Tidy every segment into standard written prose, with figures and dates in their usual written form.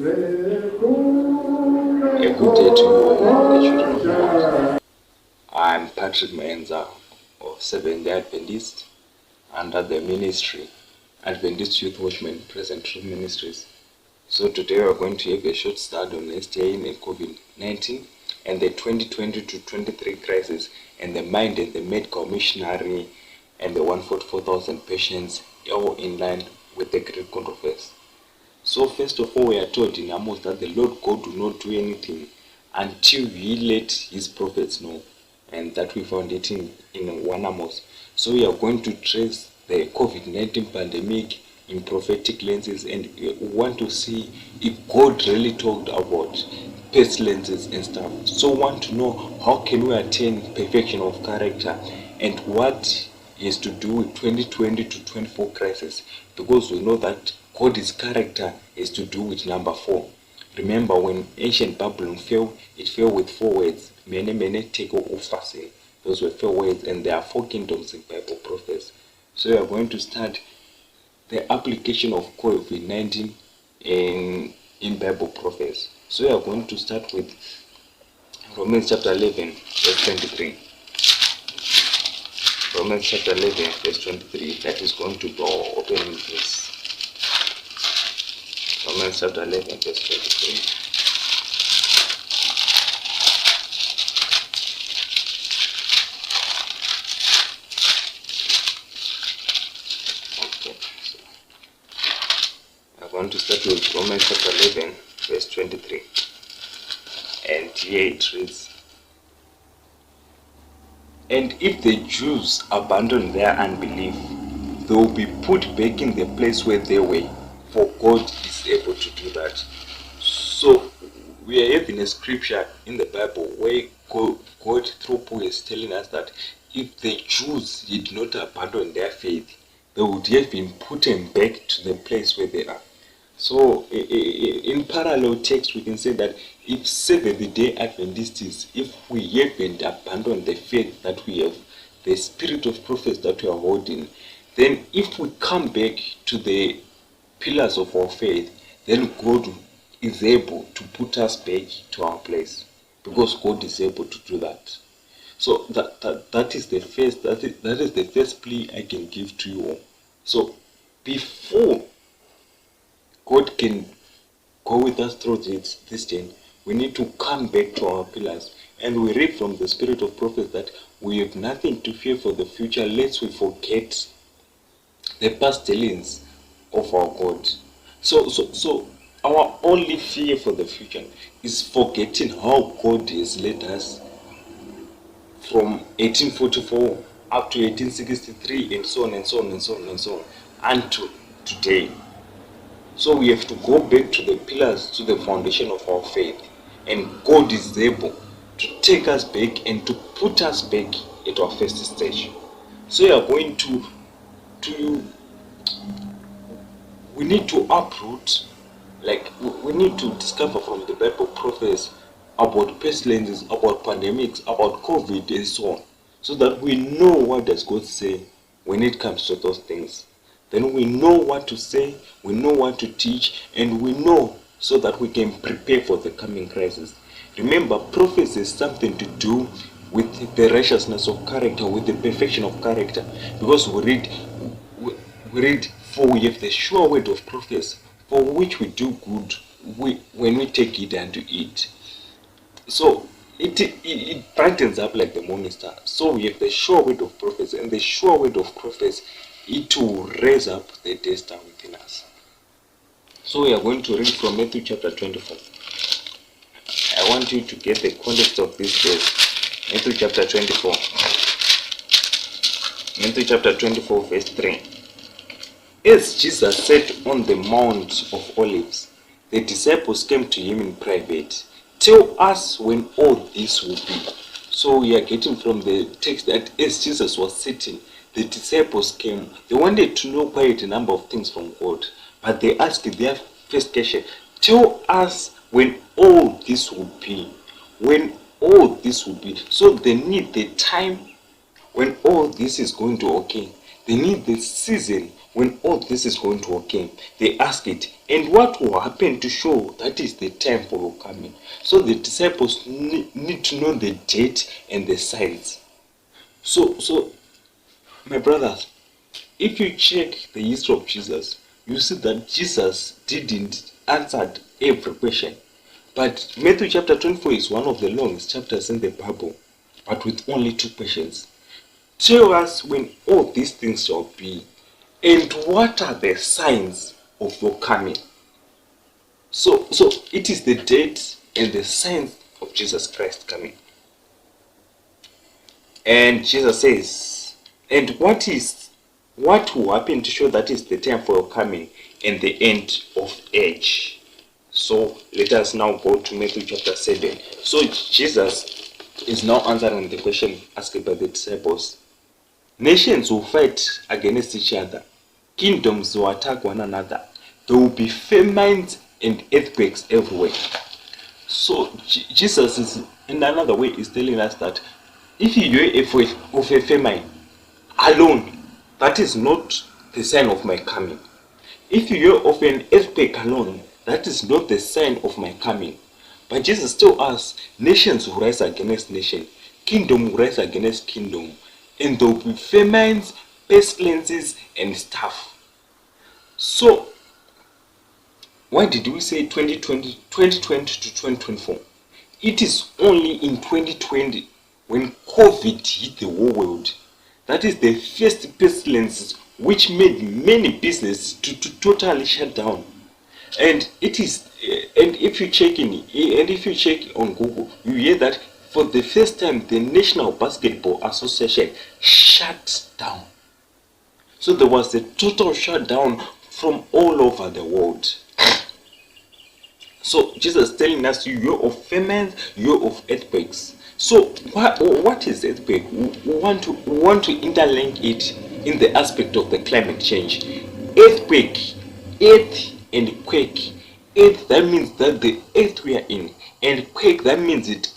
A good day to you all, the children of God. I'm Patrick Maenza of Seventh-day Adventist under the ministry Adventist Youth Watchman Present Truth Ministries. So today we are going to have a short study on SDA and Cov-19 and the 2020 to 23 crisis and the mind and the medical missionary and the 144,000 patients, all in line with the great controversy. So first of all, we are told in Amos that the Lord God do not do anything until he let his prophets know, and that we found it in 1 Amos. So we are going to trace the COVID-19 pandemic in prophetic lenses, and we want to see if God really talked about pestilences and stuff. So we want to know how can we attain perfection of character and what is to do with 2020 to 24 crisis, because we know that God's character is to do with number 4. Remember, when ancient Babylon fell, it fell with 4 words. Mene, mene, teko, ufase. Those were 4 words, and there are 4 kingdoms in Bible prophecy. So we are going to start the application of COVID-19 in Bible prophecy. So we are going to start with Romans chapter 11, verse 23. Romans chapter 11, verse 23. That is going to be our opening verse. Romans chapter 11, verse 23. Okay, so I'm going to start with Romans chapter 11, verse 23. And here it reads, "And if the Jews abandon their unbelief, they will be put back in the place where they were, for God is able to do that." So we are having a scripture in the Bible where God through Paul is telling us that if the Jews did not abandon their faith, they would have been put back to the place where they are. So in parallel text, we can say that if Seventh-day Adventists, if we haven't abandoned the faith that we have, the spirit of prophecy that we are holding, then if we come back to the pillars of our faith, then God is able to put us back to our place, because God is able to do that. So that is the first plea I can give to you all. So before God can go with us through this journey, we need to come back to our pillars. And we read from the spirit of prophet that we have nothing to fear for the future, lest we forget the past dealings of our God. So our only fear for the future is forgetting how God has led us from 1844 up to 1863 and so on and so on and so on and so on until today. So we have to go back to the pillars, to the foundation of our faith, and God is able to take us back and to put us back at our first stage. So we are going we need to uproot, like we need to discover from the Bible prophecies about pestilences, about pandemics, about COVID and so on, so that we know what does God say when it comes to those things. Then we know what to say, we know what to teach, and we know so that we can prepare for the coming crisis. Remember, prophecy is something to do with the righteousness of character, with the perfection of character, because we read, for we have the sure word of prophecy, for which we do good when we take it unto it. So it brightens up like the morning star. So we have the sure word of prophecy, and the sure word of prophecy, it will raise up the Death Star within us. So we are going to read from Matthew chapter 24. I want you to get the context of this verse. Matthew chapter 24. Matthew chapter 24, verse 3. As Jesus sat on the Mount of Olives, the disciples came to him in private. "Tell us when all this will be." So we are getting from the text that as Jesus was sitting, the disciples came. They wanted to know quite a number of things from God, but they asked their first question, "Tell us when all this will be." When all this will be. So they need the time when all this is going to occur. They need the season when all this is going to occur. They ask it, and what will happen to show that is the time for your coming? So the disciples need to know the date and the signs. So my brothers, if you check the history of Jesus, you see that Jesus didn't answer every question. But Matthew chapter 24 is one of the longest chapters in the Bible, but with only 2 questions. Tell us when all these things shall be, and what are the signs of your coming? So it is the date and the signs of Jesus Christ coming. And Jesus says, and what will happen to show that is the time for your coming and the end of age? So let us now go to Matthew chapter 7. So Jesus is now answering the question asked by the disciples. Nations will fight against each other. Kingdoms will attack one another. There will be famines and earthquakes everywhere. So Jesus is, in another way, is telling us that if you hear of a famine alone, that is not the sign of my coming. If you hear of an earthquake alone, that is not the sign of my coming. But Jesus tells us, nations will rise against nation, kingdom will rise against kingdom, and there will be famines, pestilences, and stuff. So, why did we say 2020 to 2024? It is only in 2020 when COVID hit the whole world. That is the first pestilence which made many businesses to totally shut down. And it is, and if you check on Google, you hear that for the first time the National Basketball Association shut down. So there was a total shutdown from all over the world. So Jesus is telling us, you hear of famines, you hear of earthquakes. So what is earthquake? We want to interlink it in the aspect of the climate change. Earthquake, earth and quake. Earth, that means that the earth we are in, and quake, that means it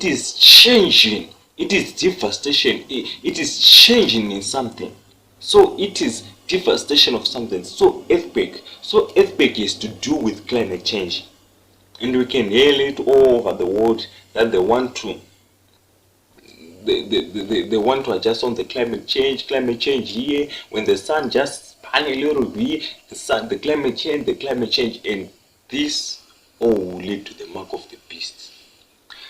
is changing. It is devastation. It is changing in something. So it is devastation of something. So earthquake. So earthquake is to do with climate change. And we can hear it all over the world that they want to adjust on the climate change here. When the sun just span a little bit, the climate change, and this all will lead to the mark of the beast.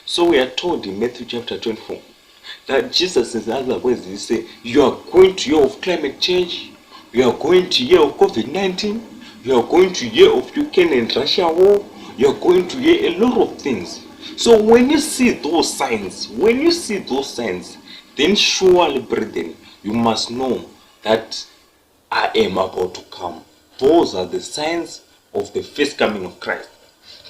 So we are told in Matthew chapter 24 that Jesus, in other words, he say, you are going to hear of climate change, you are going to hear of COVID-19, you are going to hear of Ukraine and Russia war, you are going to hear a lot of things. So when you see those signs, then surely, brethren, you must know that I am about to come. Those are the signs of the first coming of Christ.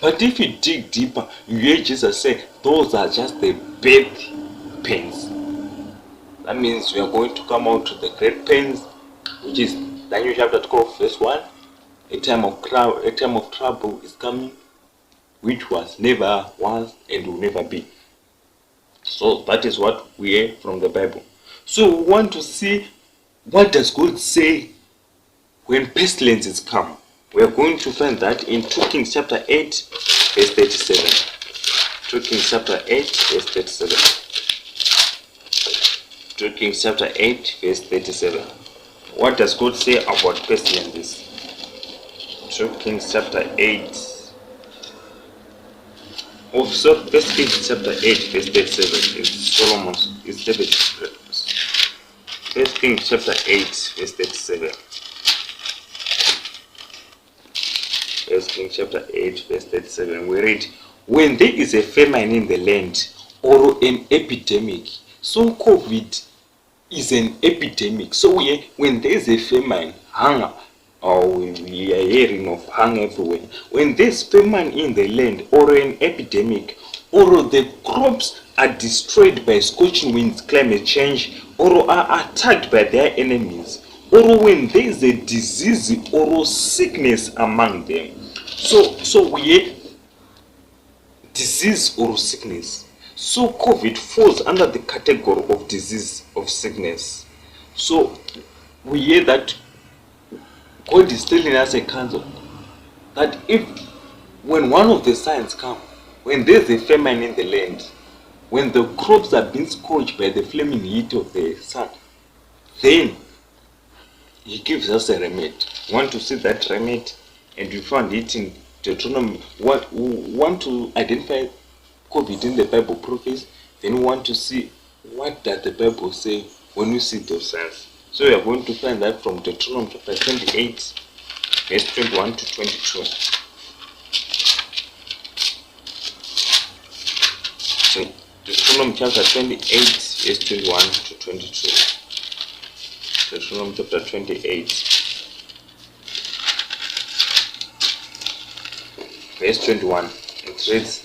But if you dig deeper, you hear Jesus say, those are just the birth pains. That means we are going to come out to the great pains, which is Daniel chapter 12, verse 1. A time of trouble is coming, which never was and will never be. So that is what we hear from the Bible. So we want to see, what does God say when pestilences come? We are going to find that in 2 Kings chapter 8, verse 37. 2 Kings chapter 8, verse 37. 2 Kings chapter 8, verse 37. What does God say about pestilences? 2 Kings chapter 8. So 1 Kings chapter 8, verse 37 is Solomon's, is David's purpose. 1 Kings chapter 8, verse 37. 1 Kings chapter 8, verse 37. We read, when there is a famine in the land or an epidemic. So COVID is an epidemic. So when there is a famine, hunger, or we are hearing of hunger everywhere. When there's famine in the land or an epidemic, or the crops are destroyed by scorching winds, climate change, or are attacked by their enemies, or when there is a disease or sickness among them. So we hear disease or sickness. So COVID falls under the category of disease, of sickness. So we hear that God is telling us a counsel that if when one of the signs come, when there's a famine in the land, when the crops are being scorched by the flaming heat of the sun, then he gives us a remedy. Want to see that remedy? And we found it in Deuteronomy. Want to identify COVID in the Bible prophecies? Then we want to see what does the Bible say when we see those signs. So we are going to find that from Deuteronomy chapter 28, verse 21 to 22. So Deuteronomy chapter 28, verse 21 to 22. Deuteronomy chapter 28, verse 21. It reads,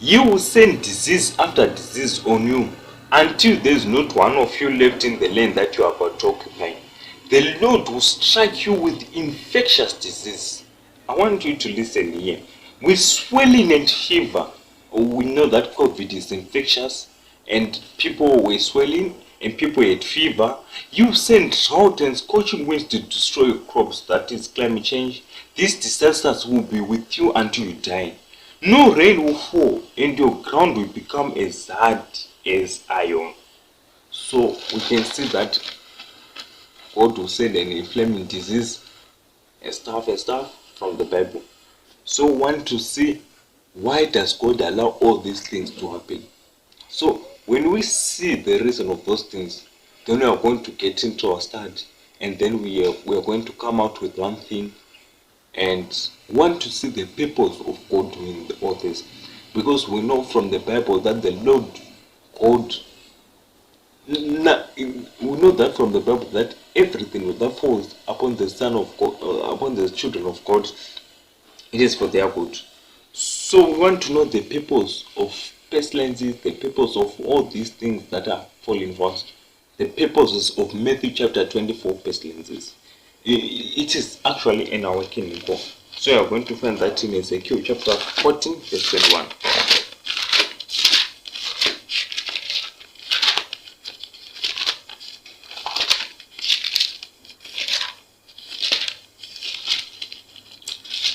"You will send disease after disease on you until there is not one of you left in the land that you are about to occupy. The Lord will strike you with infectious disease." I want you to listen here. With swelling and fever. We know that COVID is infectious and people were swelling and people had fever. You send drought and scorching winds to destroy your crops, that is climate change. These disasters will be with you until you die. No rain will fall and your ground will become as hard as iron. So we can see that God will send an inflaming disease and stuff from the Bible. So we want to see, why does God allow all these things to happen? So when we see the reason of those things, then we are going to get into our study, and then we are going to come out with one thing and want to see the purpose of God doing all this. Because we know from the Bible that the Lord God, we know that from the Bible that everything that falls upon the Son of God, upon the children of God, it is for their good. So we want to know the purpose of pestilences, the purpose of all these things that are falling fast, the purposes of Matthew chapter 24 pestilences. It is actually an awakening call. So you are going to find that in Ezekiel chapter 14, verse 21.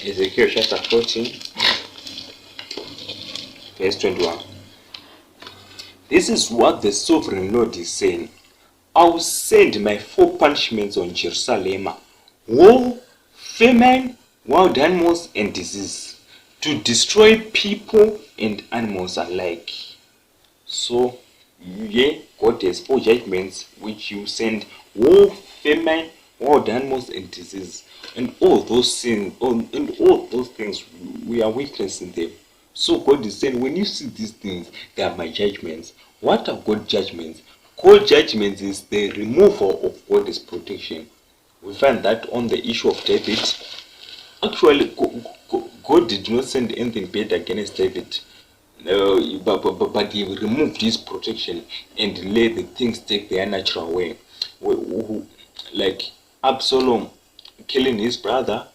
Ezekiel chapter 14, verse 21. This is what the sovereign Lord is saying. I will send my 4 punishments on Jerusalem: war, famine, wild animals, and disease, to destroy people and animals alike. So, yeah, God has 4 judgments which you send: war, famine, wild animals, and disease. And all those things, we are witnessing them. So God is saying, when you see these things, they are my judgments. What are God's judgments? God's judgments is the removal of God's protection. We find that on the issue of David. Actually, God did not send anything bad against David. But he removed his protection and let the things take their natural way. Like Absalom killing his brother,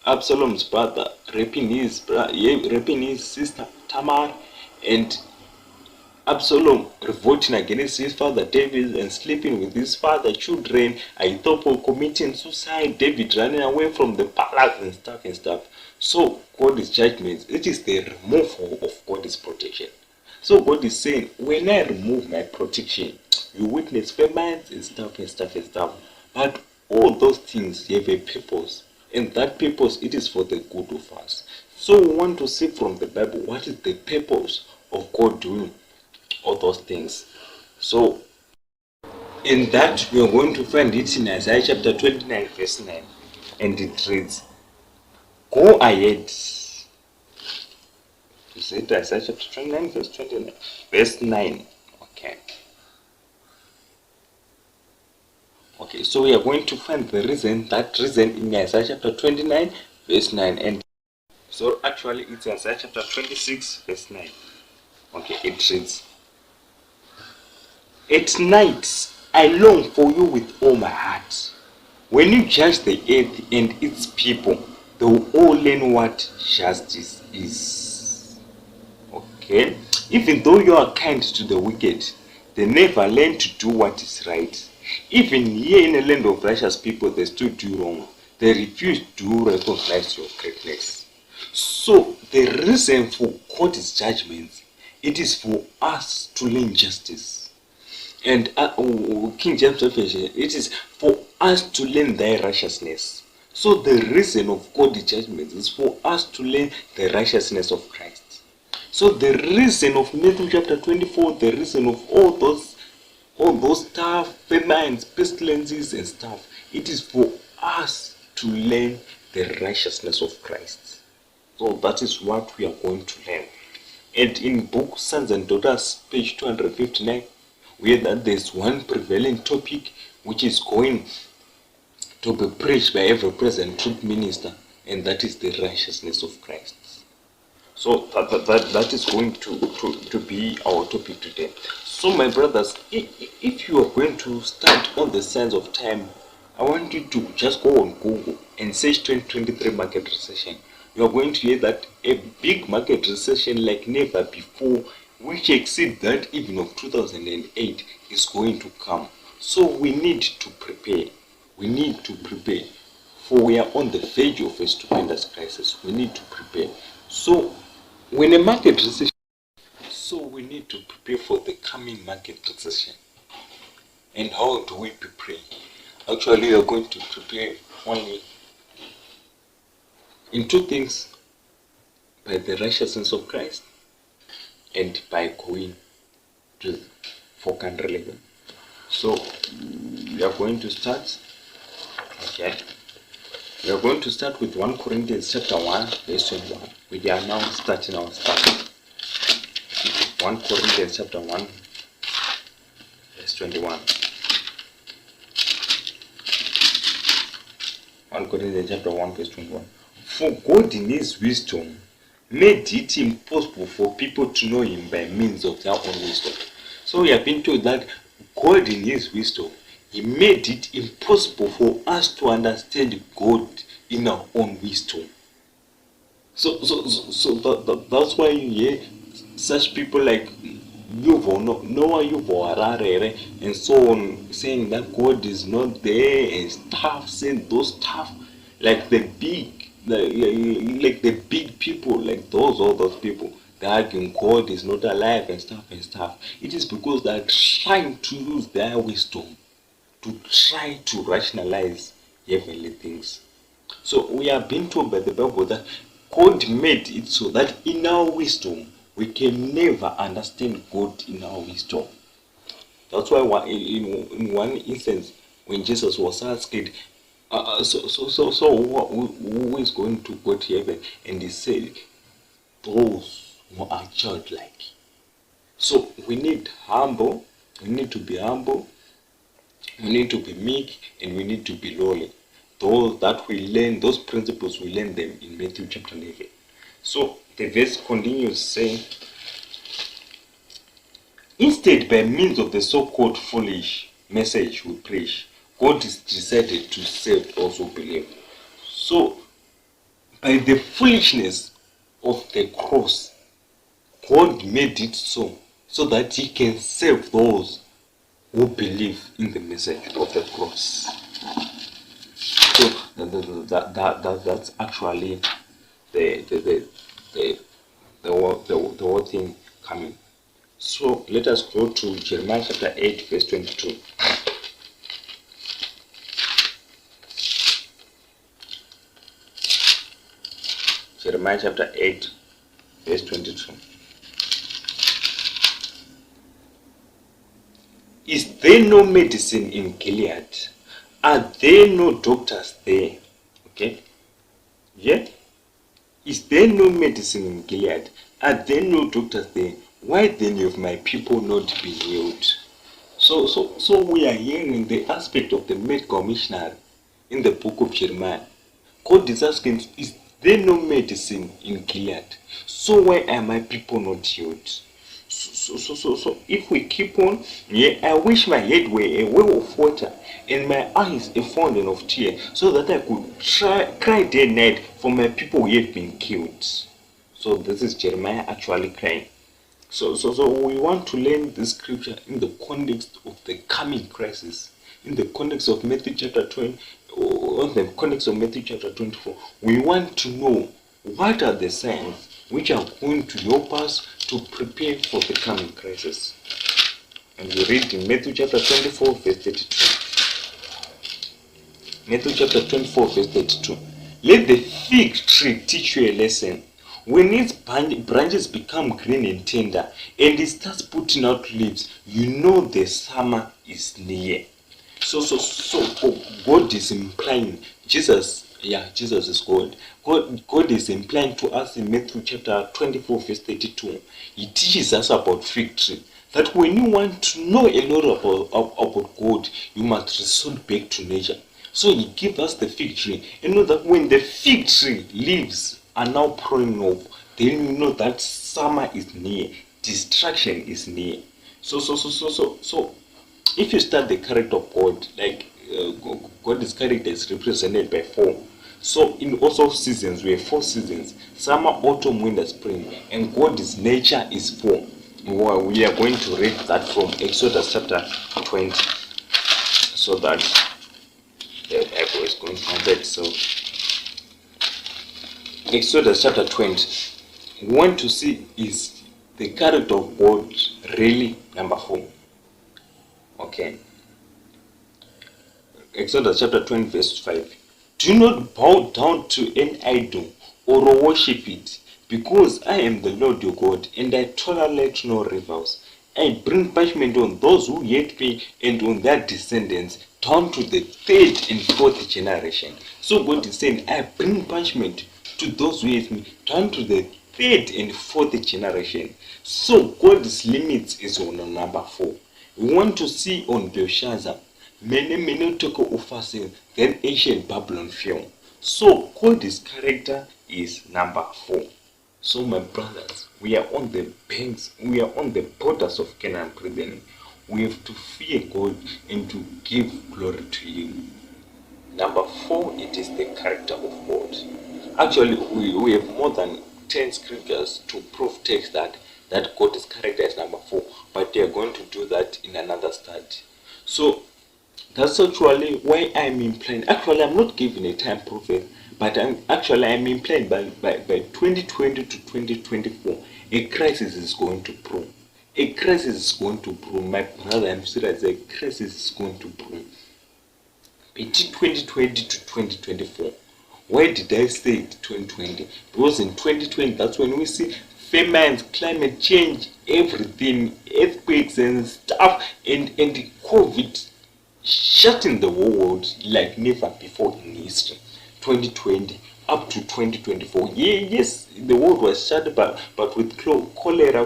Absalom's brother raping his sister Tamar, and Absalom revolting against his father David and sleeping with his father children, Ahithophel committing suicide, David running away from the palace and stuff. So God's judgment, it is the removal of God's protection. So God is saying, when I remove my protection, you witness famines and stuff. But all those things have a purpose, and that purpose, it is for the good of us. So we want to see from the Bible, what is the purpose of God doing all those things. So in that, we are going to find it in Isaiah chapter 29 verse 9, and it reads, go ahead. Is it Isaiah chapter 29 verse 29 verse 9? Okay, so we are going to find that reason in Isaiah chapter 29 verse 9, and so actually it's Isaiah chapter 26 verse 9. Okay, it reads, at night I long for you with all my heart. When you judge the earth and its people, they will all learn what justice is. Okay, Even though you are kind to the wicked, they never learn to do what is right. Even here in a land of righteous people, they still do wrong. They refuse to recognize your greatness. So the reason for God's judgments, it is for us to learn justice. And King James Version, it is for us to learn thy righteousness. So the reason of God's judgments is for us to learn the righteousness of Christ. So the reason of Matthew chapter 24, the reason of all those stuff, famines, pestilences and stuff, it is for us to learn the righteousness of Christ. So that is what we are going to learn. And in book Sons and Daughters, page 259, we hear that there's one prevalent topic which is going to be preached by every present truth minister, and that is the righteousness of Christ. So that is going to be our topic today. So my brothers, if you are going to start on the signs of time, I want you to just go on Google and search 2023 market recession. You are going to hear that a big market recession like never before, which exceeds that even of 2008, is going to come. So we need to prepare. We need to prepare, for we are on the verge of a stupendous crisis. We need to prepare. So when a market recession, so we need to prepare for the coming market recession. And how do we prepare? Actually, we are going to prepare only in two things: by the righteousness of Christ and by going to 411. So we are going to start. Okay. We are going to start with 1 Corinthians chapter 1, verse 21. We are now starting our study. 1 Corinthians chapter 1, verse 21. 1 Corinthians chapter 1, verse 21. For God in his wisdom made it impossible for people to know him by means of their own wisdom. So we have been told that God in his wisdom, he made it impossible for us to understand God in our own wisdom. So that's why you hear such people like Noah Yuval Harari and so on, saying that God is not there and stuff, saying those stuff like the big people, like all those people, they arguing God is not alive and stuff. It is because they are trying to use their wisdom to try to rationalize heavenly things. So we are being told by the Bible that God made it so that in our wisdom we can never understand God in our wisdom. That's why in one instance when Jesus was asked, who is going to go to heaven? And he said, those who are childlike. So we need to be humble, we need to be meek, and we need to be lowly. Those principles, we learn them in Matthew chapter 11. So the verse continues saying, instead, by means of the so-called foolish message we preach, God has decided to save those who believe. So by the foolishness of the cross, God made it so that he can save those who believe in the message of the cross. So that's actually the whole thing coming. So let us go to Jeremiah chapter 8, verse 22. Jeremiah chapter 8, verse 22. Is there no medicine in Gilead? Are there no doctors there? Okay. Yeah. Is there no medicine in Gilead? Are there no doctors there? Why then have my people not been healed? So we are hearing the aspect of the medical missionary in the book of Jeremiah. God is asking, is there no medicine in Gilead? So why are my people not healed? So if we keep on, I wish my head were a well of water and my eyes a fountain of tears, so that I could cry day and night for my people who have been killed. So this is Jeremiah actually crying. So we want to learn this scripture in the context of the coming crisis, in the context of Matthew chapter 20, or in the context of Matthew chapter 24. We want to know what are the signs which are going to help us to prepare for the coming crisis. And we read in Matthew chapter 24, verse 32. Matthew chapter 24, verse 32. Let the fig tree teach you a lesson. When its branches become green and tender, and it starts putting out leaves, you know the summer is near. So God is implying, Jesus is God. God is implying to us in Matthew chapter 24, verse 32. He teaches us about fig tree. That when you want to know a lot about God, you must resort back to nature. So he gives us the fig tree. And know that when the fig tree leaves are now pouring off, then you know that summer is near, destruction is near. So if you start the character of God, like God's character is represented by 4. So in also seasons, we have 4 seasons: summer, autumn, winter, spring, and God's nature is 4. We are going to read that from Exodus chapter 20, so that the Bible is going to convert. So Exodus chapter 20, we want to see, is the character of God really number 4? Okay. Exodus chapter 20, verse 5. Do not bow down to an idol or worship it, because I am the Lord your God, and I tolerate no rivals. I bring punishment on those who hate me and on their descendants down to the 3rd and 4th generation. So God is saying, I bring punishment to those who hate me down to the 3rd and 4th generation. So God's limits is on number 4. We want to see on Belshazzar, many took offering, then ancient Babylon fell. So God's character is number 4. So my brothers, we are on the banks, we are on the borders of Canaan, brethren. We have to fear God and to give glory to Him. Number 4, it is the character of God. Actually, we have more than 10 scriptures to prove text that God's character is number 4, but they are going to do that in another study. So that's actually why I'm implying. Actually, I'm not giving a time prophet, but I'm implying by 2020 to 2024, a crisis is going to brew. A crisis is going to brew. My brother, I'm serious. A crisis is going to brew. Between 2020 to 2024. Why did I say 2020? Because in 2020, that's when we see famines, climate change, everything, earthquakes and stuff, and COVID shutting the whole world like never before in history. 2020 up to 2024. Yes, the world was shut, but with cholera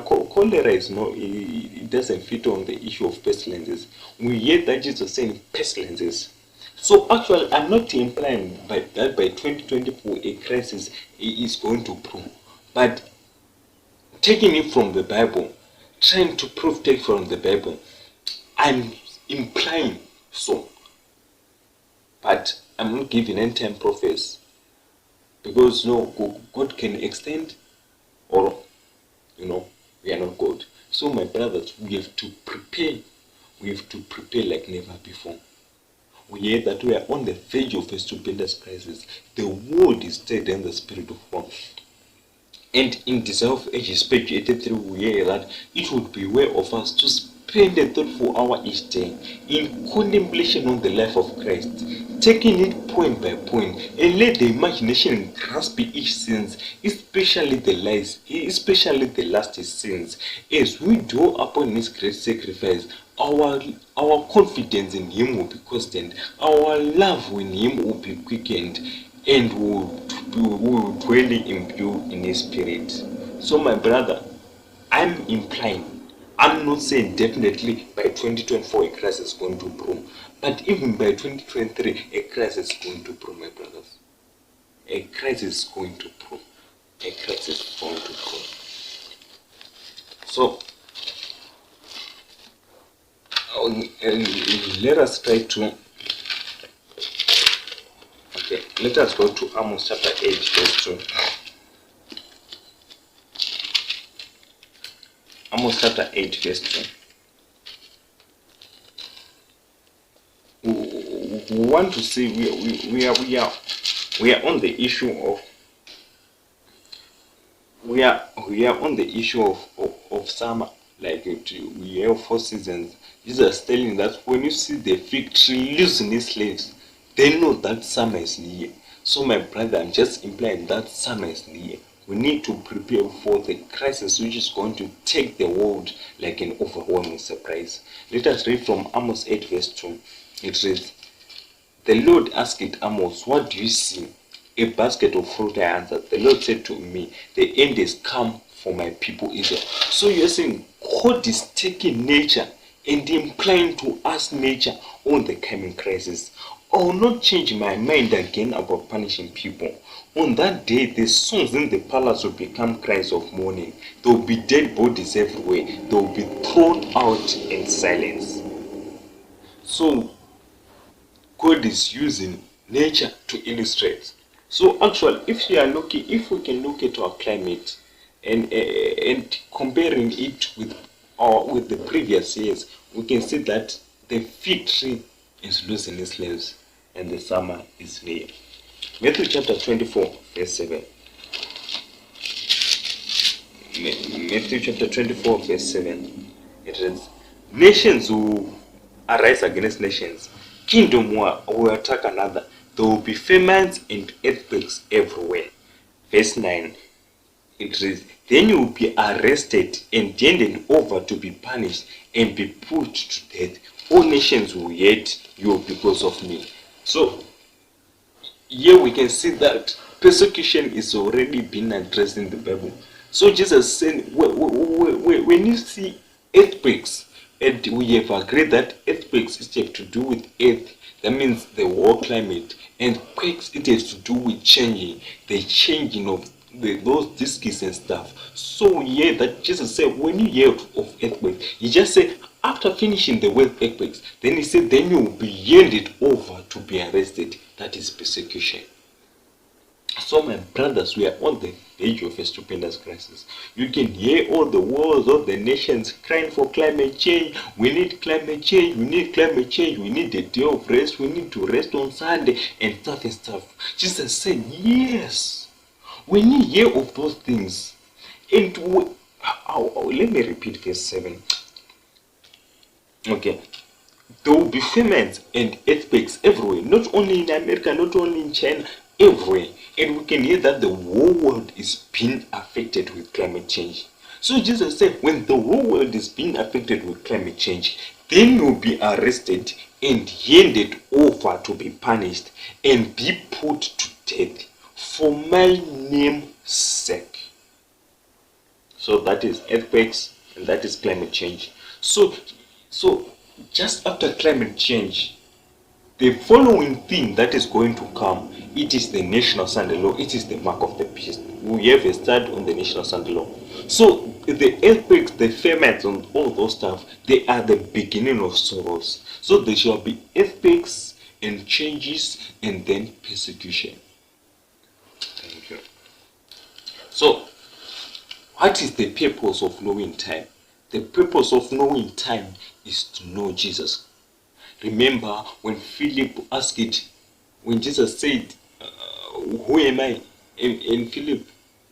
is it doesn't fit on the issue of pestilences. We hear that Jesus saying pestilences. So actually, I'm not implying that by 2024 a crisis is going to prove, but taking it from the Bible, trying to prove text from the Bible, I'm implying so. But I'm not giving end time prophecy, because God can extend, or we are not God. So my brothers, we have to prepare. We have to prepare like never before. We hear that we are on the verge of a stupendous crisis. The world is dead in the spirit of war. And in Desire of Ages, page 83, we hear that it would be well of us to spend a thoughtful hour each day in contemplation on the life of Christ, taking it point by point, and let the imagination grasp each sins, especially the lies, especially the last sins, as we dwell upon His great sacrifice. Our confidence in Him will be constant, our love in Him will be quickened, and we will dwell imbued in His Spirit. So my brother, I'm implying, I'm not saying definitely by 2024 a crisis is going to brew, but even by 2023 a crisis is going to brew, my brothers. A crisis is going to brew. A crisis is going to brew. So let us try to. Okay, let us go to Amos chapter 8, verse 2. Amos chapter 8 verse 2. We want to see we are on the issue of we are on the issue of summer, like we have 4 seasons. Jesus is telling that when you see the fig tree losing its leaves, they know that summer is near. So my brother, I'm just implying that summer is near. We need to prepare for the crisis which is going to take the world like an overwhelming surprise. Let us read from Amos 8 verse 2. It reads, "The Lord asked Amos, what do you see? A basket of fruit," I answered. "The Lord said to me, the end is come for my people Israel." So you're saying God is taking nature and implying to us nature on the coming crisis. I will not change my mind again about punishing people. On that day, the songs in the palace will become cries of mourning. There will be dead bodies everywhere. They will be thrown out in silence. So God is using nature to illustrate. So actually, if we can look at our climate and comparing it with the previous years, we can see that the fig tree is losing its leaves and the summer is near. Matthew chapter 24 verse 7. Matthew chapter 24 verse 7. It reads, "Nations will arise against nations. Kingdom will attack another. There will be famines and earthquakes everywhere." Verse 9. It reads, "Then you will be arrested and handed over to be punished and be put to death. All nations will hate you because of me." So here we can see that persecution is already being addressed in the Bible. So Jesus said, when you see earthquakes, and we have agreed that earthquakes is have to do with earth, that means the world climate, and quakes it has to do with the changing of those discs and stuff. So here that Jesus said, when you hear of earthquakes, he just said after finishing the word earthquakes, then he said, then you will be handed over to be arrested. That is persecution. So my brothers, we are on the edge of a stupendous crisis. You can hear all the wars of the nations crying for climate change. We need climate change, we need climate change, we need a day of rest, we need to rest on Sunday and stuff. Jesus said, yes, when you hear of those things, and let me repeat verse 7. Okay. There will be famines and earthquakes everywhere, not only in America, not only in China, everywhere. And we can hear that the whole world is being affected with climate change. So Jesus said, when the whole world is being affected with climate change, then you'll be arrested and handed over to be punished and be put to death for my name's sake. So that is earthquakes and that is climate change. So just after climate change, the following thing that is going to come, it is the National Sunday Law. It is the mark of the beast. We have a start on the National Sunday Law. So the earthquakes, the famines, and all those stuff, they are the beginning of sorrows. So there shall be earthquakes and changes and then persecution. Thank you. So what is the purpose of knowing time? The purpose of knowing time is to know Jesus. Remember when Philip asked it, when Jesus said, who am I? And Philip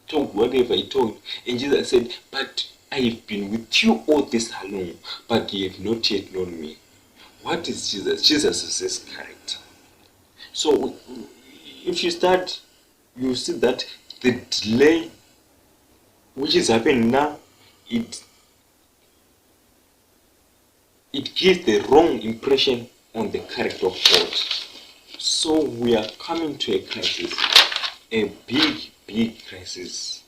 told whatever he told. And Jesus said, but I have been with you all this long, but you have not yet known me. What is Jesus? Jesus is his character. So if you start, you see that the delay which is happening now, it gives the wrong impression on the character of God. So we are coming to a crisis, a big crisis,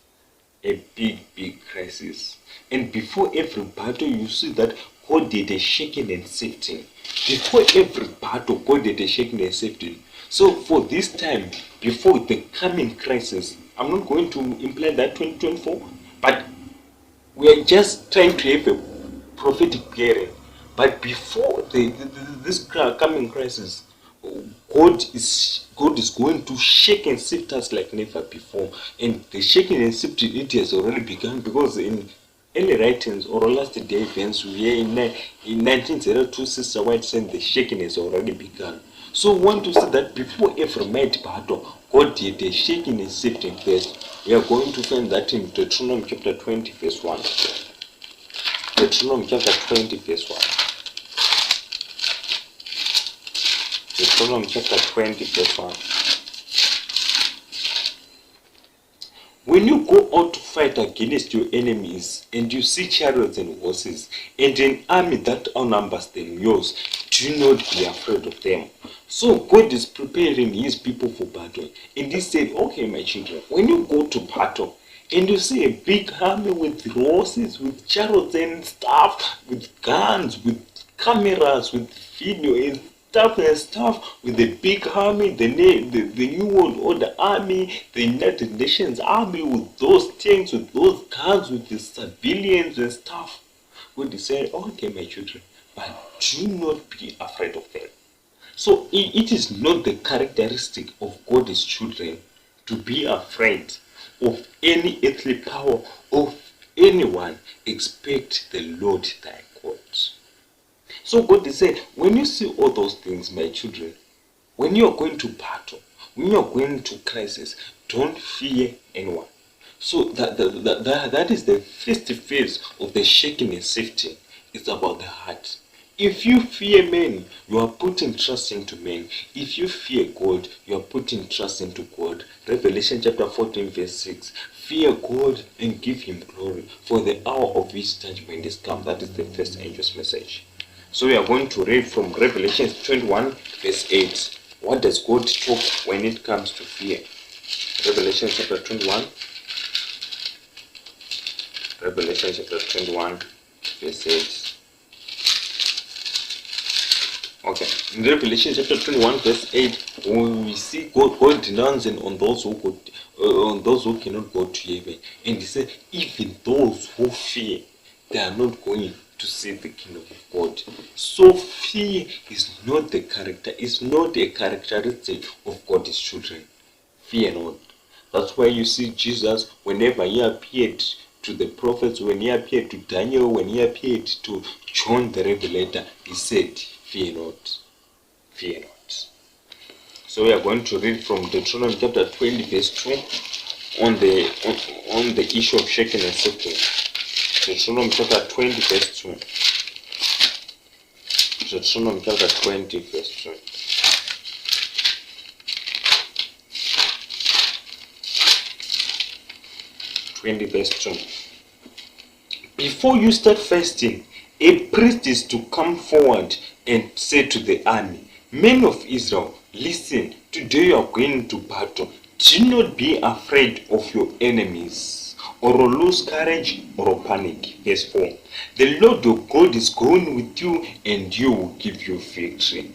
a big crisis. And before every battle, you see that God did a shaking and sifting. Before every battle, God did a shaking and sifting. So for this time, before the coming crisis, I'm not going to imply that 2024, but we are just trying to have a prophetic period. But before this coming crisis, God is going to shake and sift us like never before. And the shaking and sifting, it has already begun, because in early writings or last day events where in 1902 Sister White said the shaking has already begun. So we want to see that before every mighty battle, God did the shaking and sifting first. We are going to find that in Deuteronomy chapter 20 verse 1. Deuteronomy chapter 20 verse 1. Deuteronomy chapter 20 verse 1. When you go out to fight against your enemies, and you see chariots and horses, and an army that outnumbers them yours, do not be afraid of them. So God is preparing his people for battle. And he said, okay, my children, when you go to battle, and you see a big army with horses, with chariots and stuff, with guns, with cameras, with video and stuff, with the big army, the New World Order army, the United Nations army, with those tanks, with those guns, with the civilians and stuff. God is saying, okay, my children, but do not be afraid of them. So it is not the characteristic of God's children to be afraid of any earthly power, of anyone. Expect the Lord thy God. So God is saying, when you see all those things, my children, when you are going to battle, when you are going to crisis, don't fear anyone. So that is the first phase of the shaking and safety. It's about the heart. If you fear men, you are putting trust into men. If you fear God, you are putting trust into God. Revelation chapter 14 verse 6. Fear God and give him glory, for the hour of his judgment is come. That is the first angel's message. So we are going to read from Revelation 21 verse 8. What does God talk when it comes to fear? Revelation chapter 21. Revelation chapter 21 verse 8. Okay, in Revelation chapter 21 verse 8, we see God denouncing on those who cannot go to heaven. And he said, even those who fear, they are not going to see the kingdom of God. So fear is not the character, it's not a characteristic of God's children. Fear not. That's why you see Jesus, whenever he appeared to the prophets, when he appeared to Daniel, when he appeared to John the Revelator, he said, fear not, fear not. So we are going to read from Deuteronomy chapter 20 verse 2 on the issue of shaking and sifting. Deuteronomy chapter 20 verse 2. Deuteronomy chapter 20 verse 2. Verse 2. Before you start fasting, a priest is to come forward and say to the army, men of Israel, listen, today you are going to battle. Do not be afraid of your enemies, or lose courage or panic. Verse 4. The Lord your God is going with you, and you will give you victory.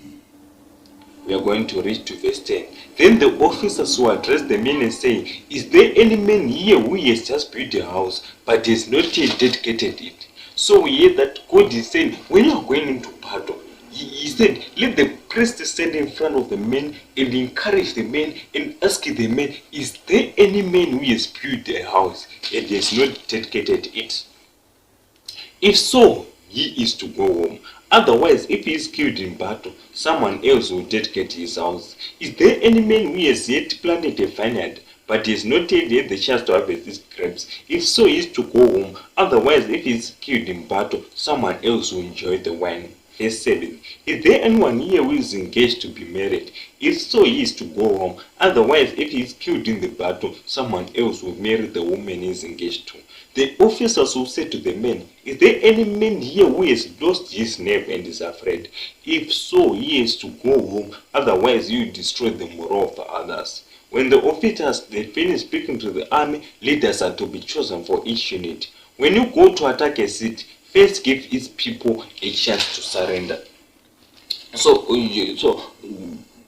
We are going to read to verse 10. Then the officers who address the men and say, is there any man here who has just built a house, but has not yet dedicated it? So we hear that God is saying, when you are going into battle, he said, let the priest stand in front of the men and encourage the men and ask the men, is there any man who has built a house and has not dedicated it? If so, he is to go home. Otherwise, if he is killed in battle, someone else will dedicate his house. Is there any man who has yet planted a vineyard, but is not yet had the chance to harvest his grapes? If so, he is to go home. Otherwise, if he is killed in battle, someone else will enjoy the wine. Verse 7. Is there anyone here who is engaged to be married? If so, he is to go home. Otherwise, if he is killed in the battle, someone else will marry the woman he is engaged to. The officers will say to the men, is there any man here who has lost his nerve and is afraid? If so, he is to go home. Otherwise, you destroy the morale of the others. When the officers they finish speaking to the army, leaders are to be chosen for each unit. When you go to attack a city, first give its people a chance to surrender. So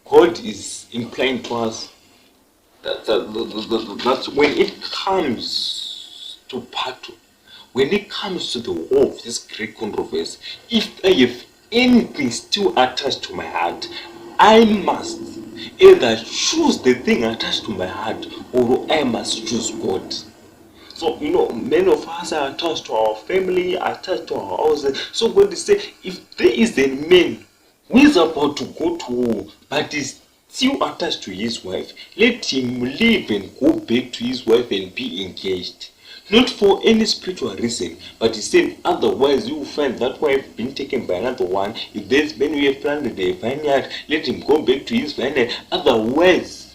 God is implying to us that when it comes to battle, when it comes to the war of this great controversy, if I have anything still attached to my heart, I must either choose the thing attached to my heart or I must choose God. So, many of us are attached to our family, attached to our houses. So God is saying, if there is a man who is about to go to war, but is still attached to his wife, let him leave and go back to his wife and be engaged. Not for any spiritual reason, but he said otherwise you will find that wife being taken by another one. If there's men who have planted a vineyard, let him go back to his vineyard. Otherwise,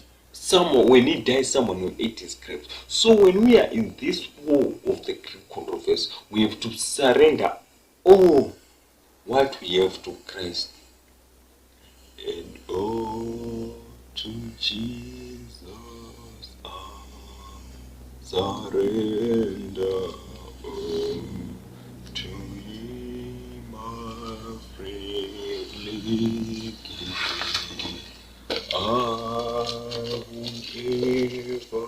when he dies, someone will eat his grapes. So when we are in this war of the Greek controversy, we have to surrender all what we have to Christ. And all to Jesus I surrender. All to him I freely give. I will ever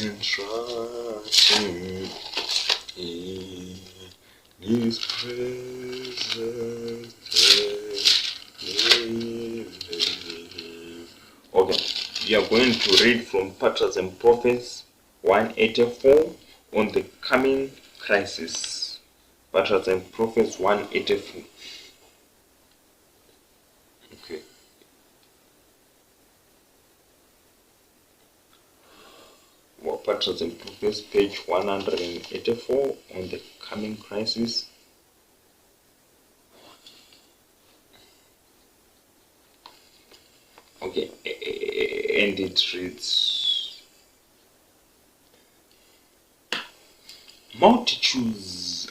entrust in his presence. Okay, we are going to read from Patriarchs and Prophets 184 on the coming crisis. Patriarchs and Prophets 184. Okay. Well, Patriarchs and Prophets, page 184 on the coming crisis. Okay, and it reads, multitudes,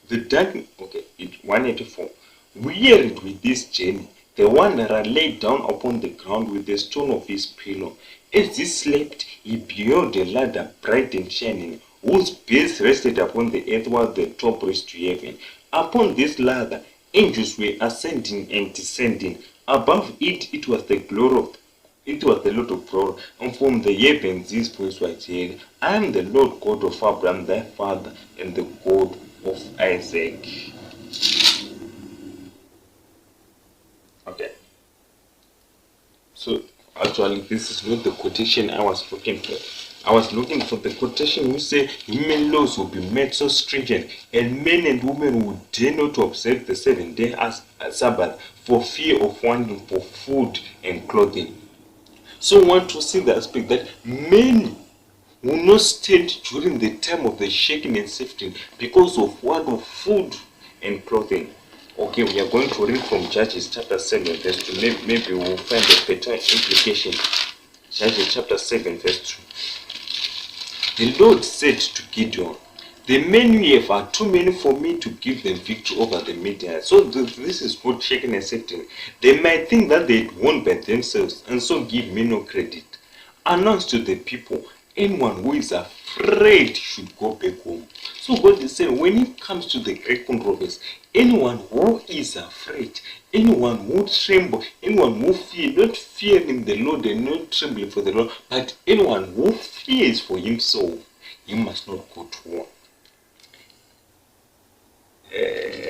the dark, okay, 184, wearied with this journey, the wanderer lay down upon the ground with the stone of his pillow. As he slept, he beheld a ladder bright and shining, whose base rested upon the earth while the top reached to heaven. Upon this ladder, angels were ascending and descending. Above it was the Lord of glory, and from the heavens his voice was heard, I am the Lord God of Abraham thy father, and the God of Isaac. Okay. So actually this is not the quotation I was looking for. I was looking for the quotation who say human laws will be made so stringent, and men and women would dare not to observe the 7-day as a Sabbath for fear of wanting for food and clothing. So I want to see the aspect that men will not stand during the time of the shaking and sifting because of want of food and clothing. Okay, we are going to read from Judges chapter 7 verse 2. Maybe we'll find a better implication. Judges chapter 7 verse 2. The Lord said to Gideon, the men you have are too many for me to give them victory over the Midianites. So this is not shaking and sifting. They might think that they won by themselves and so give me no credit. Announce to the people, anyone who is afraid should go back home. So God is saying, when it comes to the great controversy, anyone who is afraid, anyone who tremble, anyone who fear, not fearing the Lord and not trembling for the Lord, but anyone who fears for himself, he must not go to war.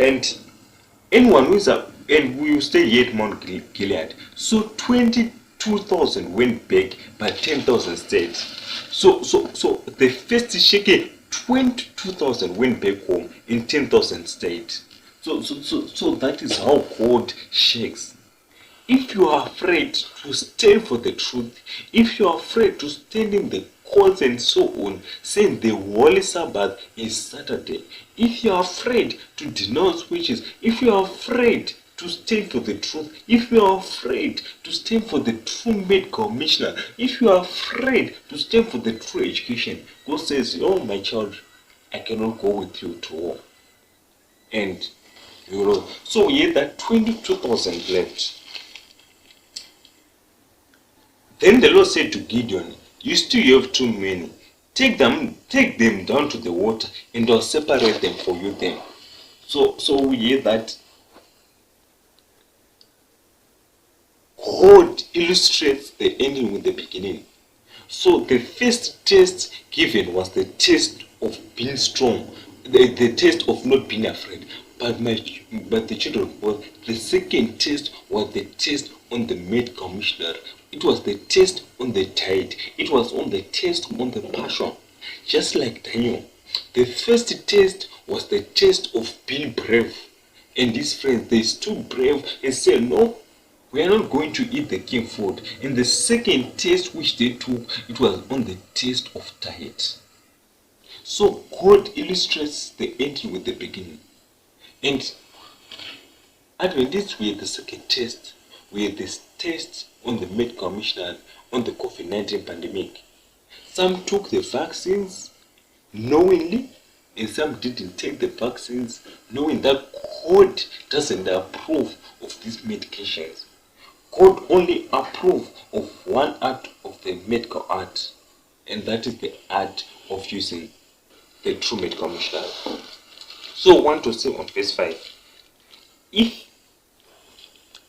And anyone who is and we will stay yet Mount Gilead. So 22,000 went back, but 10,000 stayed. So the first shaking, 22,000 went back home and 10,000 stayed. So that is how God shakes. If you are afraid to stand for the truth, if you are afraid to stand in the courts and so on, saying the Holy Sabbath is Saturday, if you are afraid to denounce witches, if you are afraid to stand for the truth, if you are afraid to stand for the true medical missionary, if you are afraid to stand for the true education, God says, oh my child, I cannot go with you to war. And so we had that 22,000 left. Then the Lord said to Gideon, you still have too many. Take them down to the water, and I'll separate them for you then. So we hear that God illustrates the ending with the beginning. So the first test given was the test of being strong, the test of not being afraid. but the children of God, the second test was the test on the made commissioner. It was the test on the tide. It was on the test on the passion. Just like Daniel, the first test was the test of being brave. And his friends, they stood brave and said, no, we are not going to eat the king food. And the second test which they took, it was on the test of diet. So God illustrates the ending with the beginning. And Adventists were the second test. We had this test on the Med Commissioner on the COVID-19 pandemic. Some took the vaccines knowingly, and some didn't take the vaccines knowing that God doesn't approve of these medications. God only approves of one art of the medical art, and that is the art of using the true medical missionary. So I want to say on verse 5, if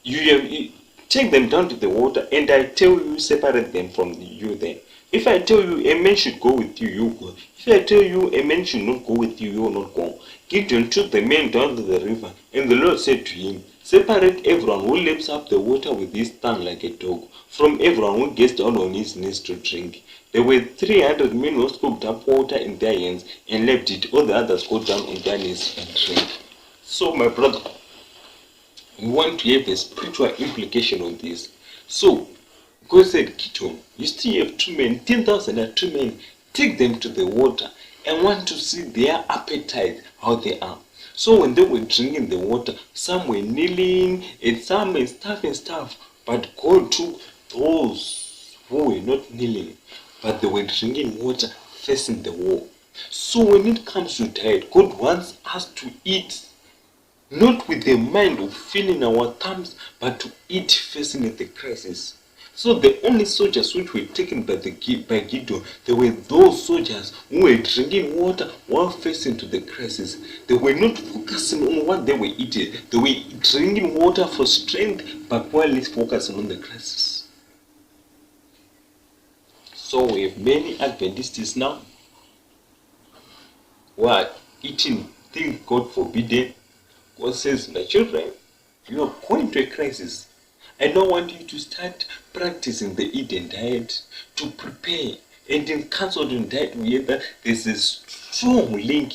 you take them down to the water, and I tell you, separate them from you then. If I tell you a man should go with you, you go. If I tell you a man should not go with you, you will not go. Gideon took the men down to the river, and the Lord said to him, separate everyone who laps up the water with his tongue like a dog, from everyone who gets down on his knees to drink. There were 300 men who scooped up water in their hands and left it. All the others go down on their knees and drink. So, my brother, we want to have a spiritual implication on this. So, God said, Gideon, you still have 2 men, 10,000 are 2 men. Take them to the water and want to see their appetite, how they are. So when they were drinking the water, some were kneeling and some were stuff. But God took those who were not kneeling, but they were drinking water facing the wall. So when it comes to diet, God wants us to eat not with the mind of filling our thumbs, but to eat facing at the crisis. So the only soldiers which were taken by Gideon, they were those soldiers who were drinking water while facing to the crisis. They were not focusing on what they were eating. They were drinking water for strength, but while focusing on the crisis. So we have many Adventists now who are eating things God forbidden. God says, my children, you are going to a crisis. I don't want you to start practicing the Eden diet to prepare. And in Cancelled diet, we hear that there's a strong link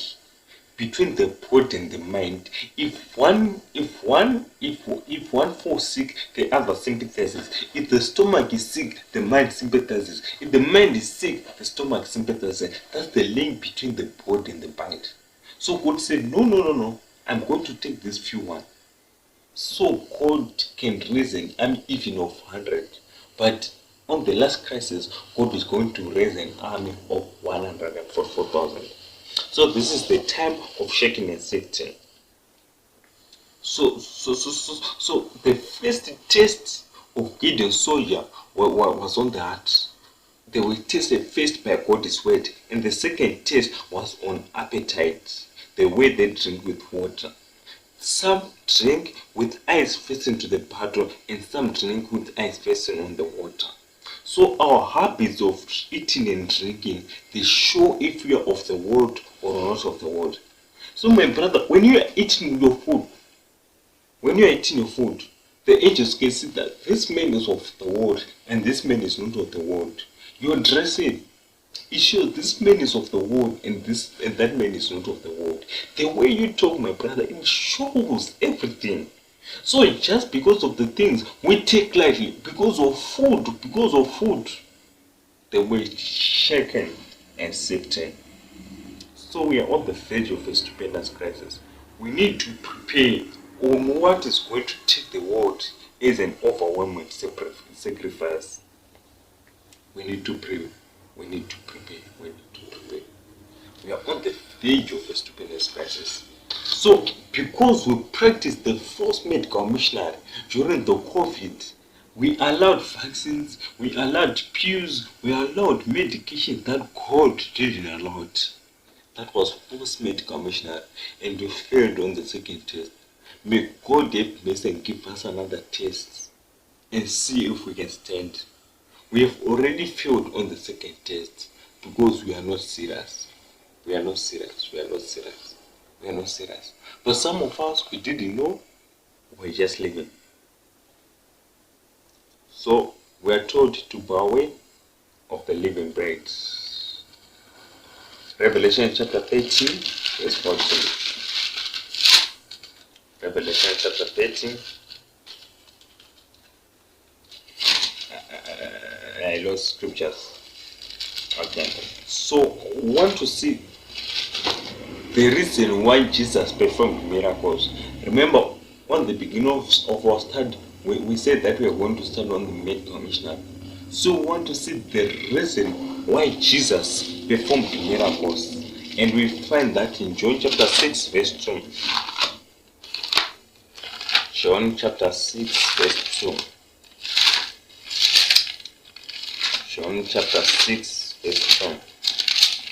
between the body and the mind. If one falls sick, the other sympathizes. If the stomach is sick, the mind sympathizes. If the mind is sick, the stomach sympathizes. That's the link between the body and the mind. So God said, no. I'm going to take this few one. So God can reason an even of 100. But on the last crisis, God is going to raise an army of 144,000. So this is the time of shaking and sifting. So the first test of Gideon's soldier was on the heart. They were tested first by God's word, and the second test was on appetite, the way they drink with water. Some drink with eyes facing to the battle, and some drink with eyes facing on the water. So our habits of eating and drinking, they show if we are of the world or not of the world. So my brother, when you are eating your food, the angels can see that this man is of the world and this man is not of the world. Your dressing, it shows this man is of the world and that man is not of the world. The way you talk, my brother, it shows everything. So just because of the things we take lightly, because of food, they were shaken and sifted. So we are on the verge of a stupendous crisis. We need to prepare on what is going to take the world as an overwhelming sacrifice. We need to pray. We need to prepare. We are on the verge of a stupendous crisis. So, because we practiced the false medical missionary during the COVID, we allowed vaccines, we allowed pills, we allowed medication that God didn't allow it. That was false medical missionary, and we failed on the second test. May God have mercy and give us another test and see if we can stand. We have already failed on the second test because we are not serious. We are not serious. We are not serious. But some of us, we didn't know, we're just living. So we are told to go away of the living bread. Revelation chapter 13, verse 14. Revelation chapter 13. I lost scriptures. Okay. So we want to see the reason why Jesus performed miracles. Remember, on the beginning of our study, we said that we are going to start on the main commissioner. So we want to see the reason why Jesus performed miracles. And we find that in John chapter 6, verse 2. John chapter 6, verse 2. John chapter 6, verse 2.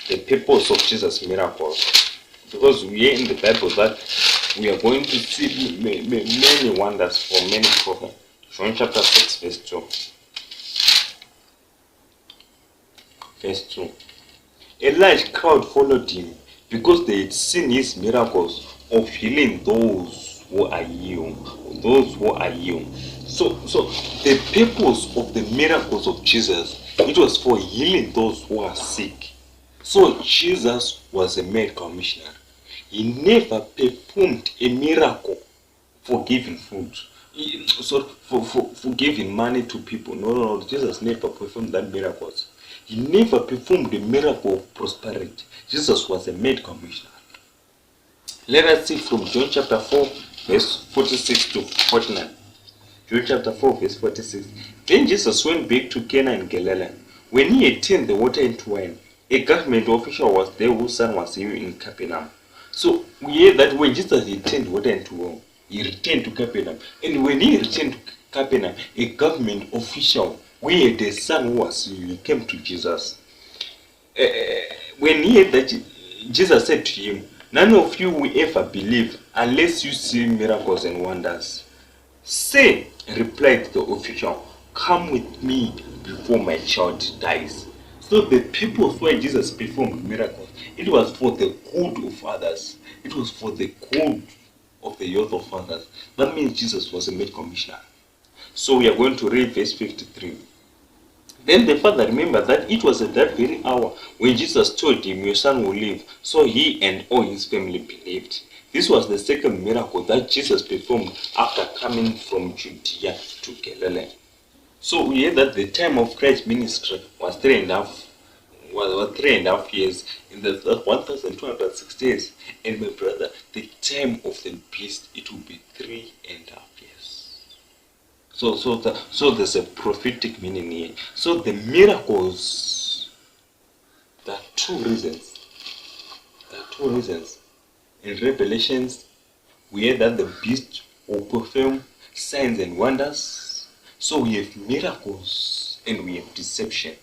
The purpose of Jesus' miracles. Because we are in the Bible that we are going to see many wonders from many prophets. John chapter 6, verse 2. Verse 2. A large crowd followed him because they had seen his miracles of healing those who are ill. Those who are ill. So the purpose of the miracles of Jesus, it was for healing those who are sick. So Jesus was a made commissioner. He never performed a miracle for giving food. For giving money to people. No, Jesus never performed that miracles. He never performed the miracle of prosperity. Jesus was a made commissioner. Let us see from John chapter 4, verse 46 to 49. John chapter 4, verse 46. Then Jesus went back to Cana in Galilee. When he had turned the water into wine, a government official was there whose son was ill in Capernaum. So we hear that when Jesus had turned water into wine, he returned to Capernaum. And when he returned to Capernaum, a government official, we had a son who was ill, he came to Jesus. When he heard that, Jesus said to him, "None of you will ever believe unless you see miracles and wonders." "Say," replied the official, "come with me before my child dies." So the purpose why Jesus performed miracles, it was for the good of others. It was for the good of the youth of others. That means Jesus was a made commissioner. So we are going to read verse 53. Then the father remembered that it was at that very hour when Jesus told him, "Your son will live." So he and all his family believed. This was the second miracle that Jesus performed after coming from Judea to Galilee. So we hear that the time of Christ's ministry was 3.5 years in the 1,260 years. And my brother, the time of the beast, it will be 3.5 years. So there's a prophetic meaning here. So the miracles, there are two reasons. In Revelations, we hear that the beast will perform signs and wonders. So we have miracles and we have deception.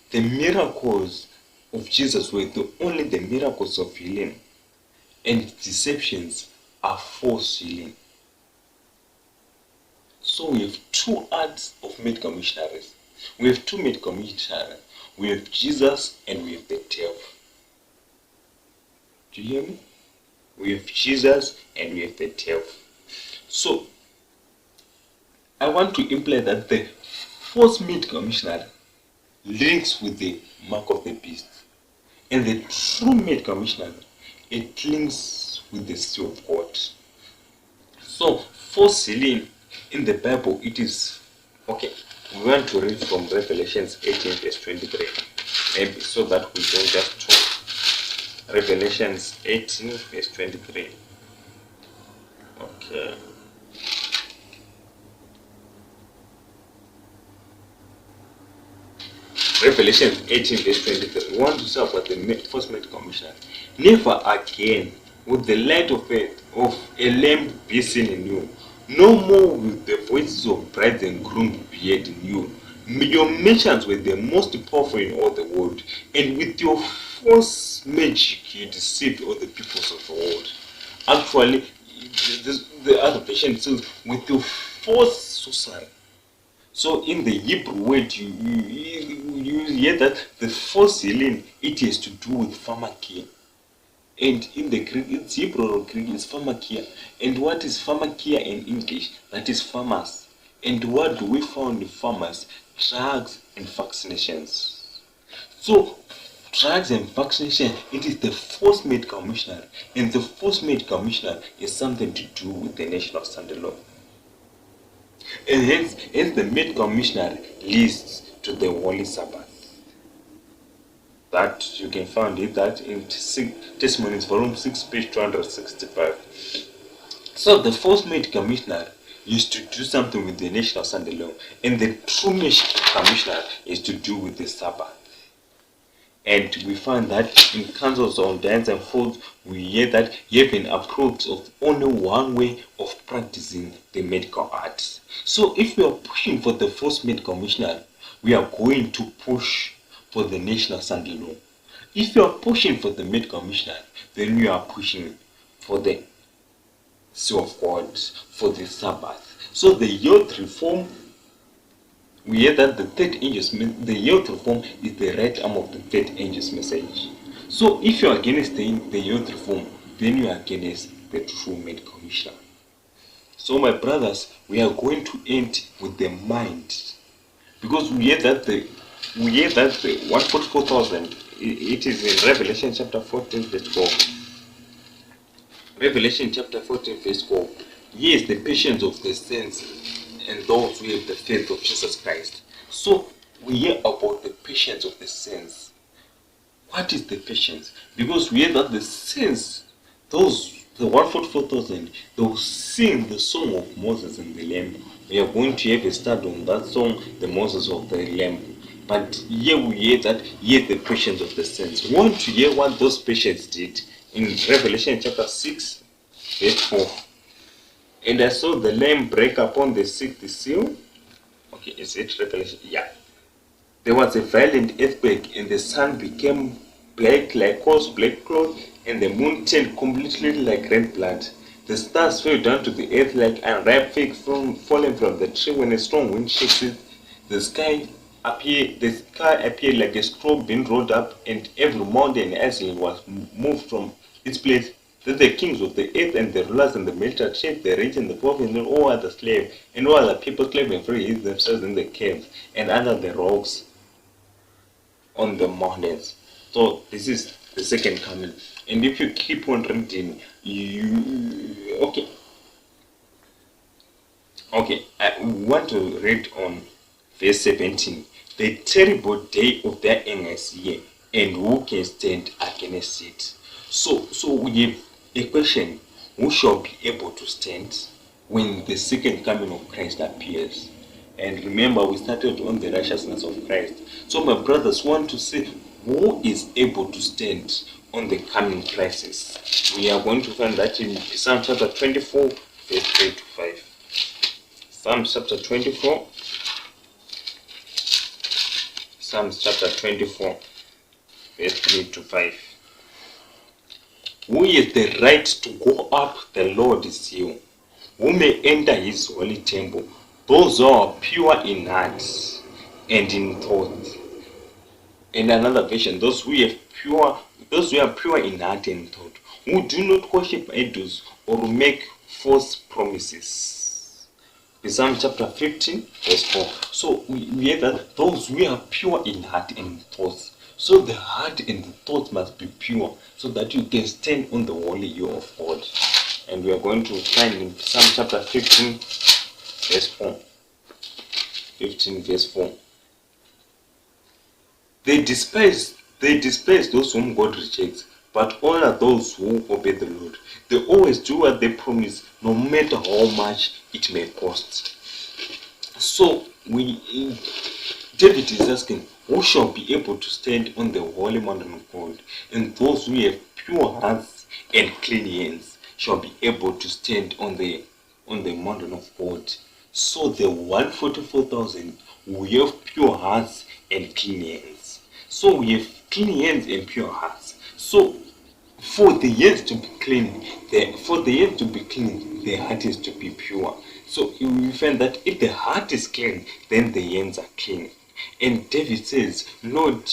The miracles of Jesus were only the miracles of healing, and deceptions are false healing. So we have two acts of made commissionaries. We have two made commissionaries. We have Jesus and we have the devil. Do you hear me? We have Jesus and we have the devil. So I want to imply that the false made commissioner links with the mark of the beast, and the true made commissioner, it links with the seal of God. So false healing in the Bible, it is okay. We want to read from Revelations 18 verse 23, maybe so that we don't just talk. Revelations 18 verse 23. Okay. Revelation 18 verse 23. We want to say about the first made commissioner. "Never again would the light of a lamp be seen in you. No more will the voices of brides and grooms be heard in you. Your merchants were the most powerful in all the world, and with your false magic you deceived all the peoples of the world." Actually, the other version says, "with your false sorcery." So in the Hebrew word, you hear that the false healing, it has to do with pharmacy. And in the Greek, it's Hebrew or Greek, it's pharmakia. And what is pharmakia in English? That is farmers. And what do we find in farmers? Drugs and vaccinations. So, drugs and vaccination, it is the first medical missionary. And the first medical missionary is something to do with the national standard law. And hence the medical missionary leads to the Holy Sabbath. That you can find it that in Testimonies volume 6 page 265. So the first medical missionary used to do something with the national Sunday law, and the true medical missionary is to do with the Sabbath. And we find that in councils on dance and food, we hear that you have been approved of only one way of practicing the medical arts. So if we are pushing for the first medical missionary, we are going to push for the national Sunday law. If you are pushing for the medical missionary, then you are pushing for the seal of God, for the Sabbath. So the youth reform, we hear that the youth reform is the right arm of the third angel's message. So if you are against the youth reform, then you are against the true medical missionary. So my brothers, we are going to end with the mind, because we hear that the 144,000, it is in Revelation chapter 14 verse 4. Revelation chapter 14 verse 4. Yes, the patience of the saints and those who have the faith of Jesus Christ. So we hear about the patience of the saints. What is the patience? Because we hear that the saints, the 144,000, they will sing the song of Moses and the Lamb. We are going to have a study on that song, the Moses of the Lamb. But here we hear that, here the patience of the saints. We want to hear what those patients did in Revelation chapter 6, verse 4. And I saw the Lamb break upon the sixth seal. Okay, is it Revelation? Yeah. There was a violent earthquake, and the sun became black like coarse black cloth, and the moon turned completely like red blood. The stars fell down to the earth like unripe figs falling from the tree when a strong wind shakes it. The sky appeared like a scroll being rolled up, and every mountain and island was moved from its place. Then the kings of the earth and the rulers and the military chiefs, the rich and the poor, and all other slaves, and all other people slave and free, hid themselves in the caves and under the rocks on the mountains. So this is the second coming. And if you keep on reading, okay, I want to read on verse 17. The terrible day of their anger is here, and who can stand against it? So we have a question: who shall be able to stand when the second coming of Christ appears? And remember, we started on the righteousness of Christ. So my brothers want to say, who is able to stand on the coming crisis? We are going to find that in Psalm chapter 24, verse 3 to 5. Psalm chapter 24. Psalms chapter 24, verse 3 to 5. Who is the right to go up the Lord's hill? Who may enter his holy temple? Those who are pure in heart and in thought. In another version, those who are pure in heart and thought, who do not worship idols or make false promises. Psalm chapter 15, verse 4. So we hear that those who are pure in heart and thoughts. So the heart and the thoughts must be pure, so that you can stand on the holy hill of God. And we are going to find in Psalm chapter 15, verse 4. 15, verse 4. They despise those whom God rejects, but honor those who obey the Lord. They always do what they promise, no matter how much it may cost. So David is asking, who shall be able to stand on the holy mountain of God? And those who have pure hearts and clean hands shall be able to stand on the mountain of God. So the 144,000 we have pure hearts and clean hands. So we have clean hands and pure hearts. So for the hands to be clean, the heart is to be pure. So we find that if the heart is clean, then the hands are clean. And David says, Lord,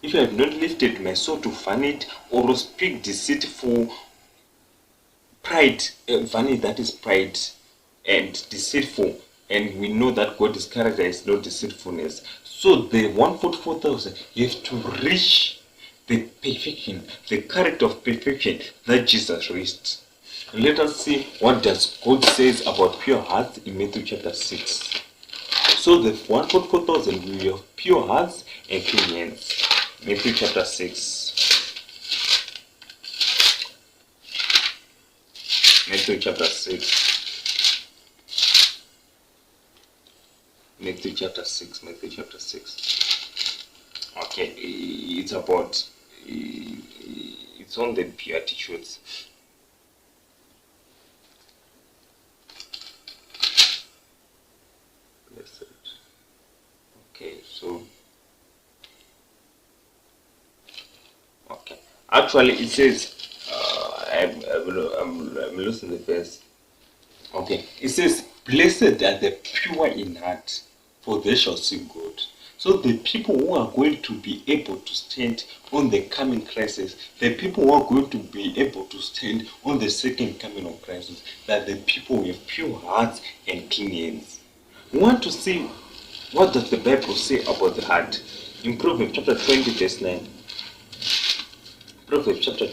if I have not lifted my soul to vanity or to speak deceitful pride, vanity, that is pride, and deceitful, and we know that God's character is no deceitfulness. So the 144,000, you have to reach the perfection, the character of perfection that Jesus reached. Let us see what does God says about pure hearts in Matthew chapter 6. So the 144,000 will have pure hearts and clean hands. Matthew chapter 6. Matthew chapter 6. Matthew chapter 6. Matthew chapter 6. Okay, it's about, it's on the Beatitudes. Okay, so okay, actually it says, I'm losing the verse. Okay, it says, blessed are the pure in heart, for they shall see God. So the people who are going to be able to stand on the coming crisis, the people who are going to be able to stand on the second coming of Christ, that the people with pure hearts and clean hands. We want to see what does the Bible say about the heart. In Proverbs chapter 20 verse 9. Proverbs chapter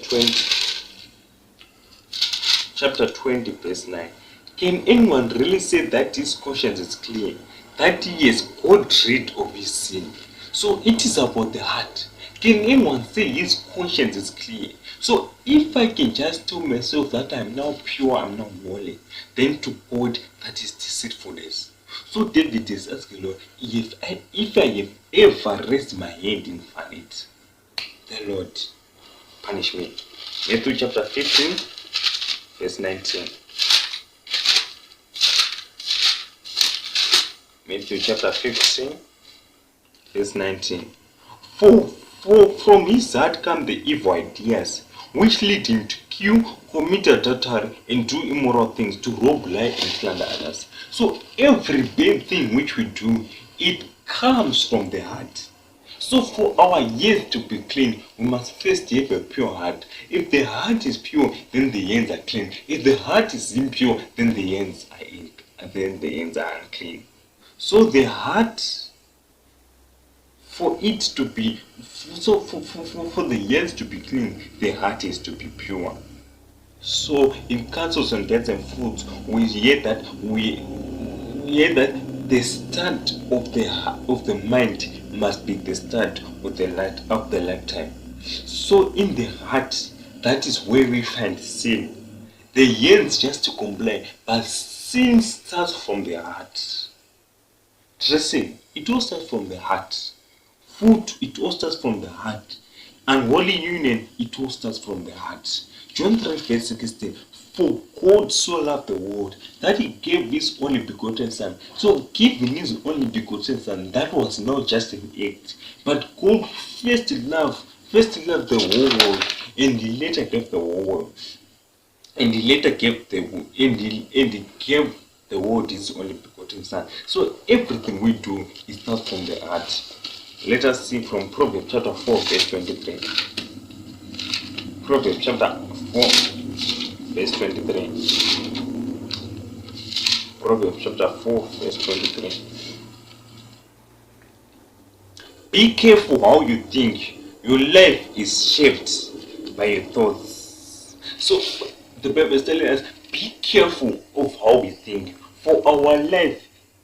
20 verse 9. Can anyone really say that his conscience is clear, that he has got rid of his sin? So it is about the heart. Can anyone say his conscience is clear? So if I can just tell myself that I'm now pure, I'm now holy, then to God that is deceitfulness. So David is asking, Lord, if I have ever raised my hand in vanity, the Lord punish me. Matthew chapter 15 verse 19. Matthew chapter 15 verse 19. For from his heart come the evil ideas, which lead him to kill, commit adultery, and do immoral things, to rob, lie, and slander others. So every bad thing which we do, it comes from the heart. So for our ears to be clean, we must first have a pure heart. If the heart is pure, then the hands are clean. If the heart is impure, then the hands are unclean. So the heart, for it to be, so for the hands to be clean, the heart is to be pure. So in counsels and deaths and fruits, we hear that the start of the mind must be the start of the lifetime. So in the heart, that is where we find sin. The hands just to comply, but sin starts from the heart. Dressing, it all starts from the heart. Food, it all starts from the heart. Unholy union, it all starts from the heart. John 3 verse 16. For God so loved the world that he gave his only begotten son. So giving his only begotten son, that was not just an act, but God first loved the whole world, and he later gave the whole world. And he later gave he gave the world his only begotten son. So everything we do is starts from the heart. Let us see from Proverbs chapter 4 verse 23. Proverbs chapter 4 verse 23. Proverbs chapter 4 verse 23. Be careful how you think. Your life is shaped by your thoughts. So the Bible is telling us, be careful of how we think, for our life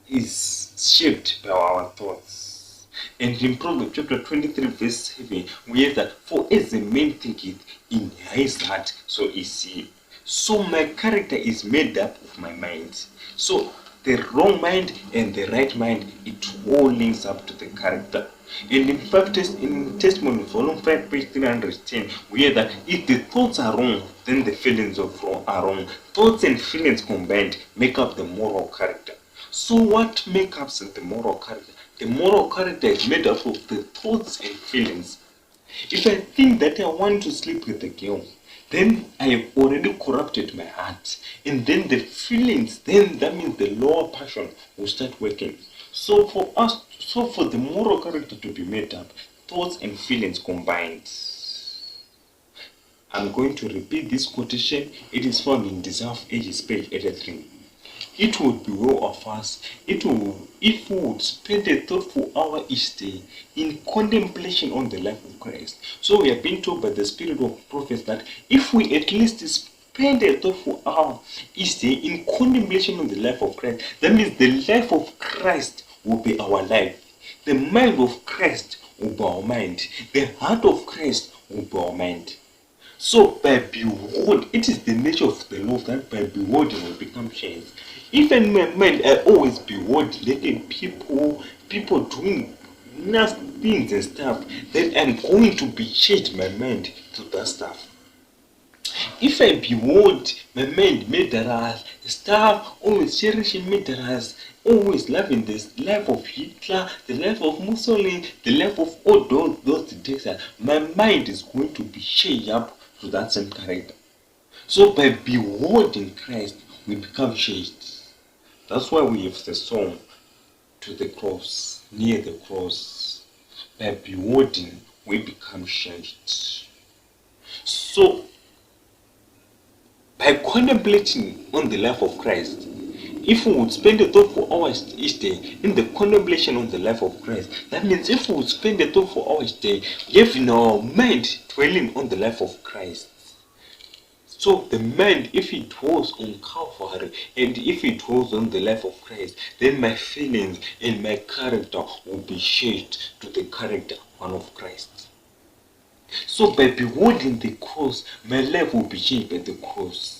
is shaped by our thoughts. And in Proverbs chapter 23 verse 7, we have that, for as a man thinketh in his heart, so is he. So my character is made up of my mind. So the wrong mind and the right mind, it all links up to the character. And in fact, in Testimony volume 5 page 310, we hear that if the thoughts are wrong, then the feelings are wrong. Thoughts and feelings combined make up the moral character. So what makes up the moral character? The moral character is made up of the thoughts and feelings. If I think that I want to sleep with a girl, then I have already corrupted my heart. And then the feelings, then that means the lower passion will start working. So for the moral character to be made up, thoughts and feelings combined. I'm going to repeat this quotation. It is found in Desire of Ages, page 83. It would be well of us if we would spend a thoughtful hour each day in contemplation on the life of Christ. So we are being told by the Spirit of prophets that if we at least spend a thoughtful hour each day in contemplation on the life of Christ, that means the life of Christ will be our life. The mind of Christ will be our mind. The heart of Christ will be our mind. So by behold, it is the nature of the Lord that by beholding will become changed. If in my mind I always behold letting people doing nasty things and stuff, then I'm going to be changed my mind to that stuff. If I behold my mind murderers, stuff, always cherishing murderers, always loving this life of Hitler, the life of Mussolini, the life of all those dictators, my mind is going to be changed up to that same character. So by beholding Christ, we become changed. That's why we have the song to the cross, near the cross. By beholding, we become changed. So by contemplating on the life of Christ, if we would spend a thoughtful hours each day in the contemplation on the life of Christ, that means if we would spend a thoughtful hours each day having our mind dwelling on the life of Christ. So the mind, if it was on Calvary and if it was on the life of Christ, then my feelings and my character will be changed to the character one of Christ. So by beholding the cross, my life will be changed by the cross.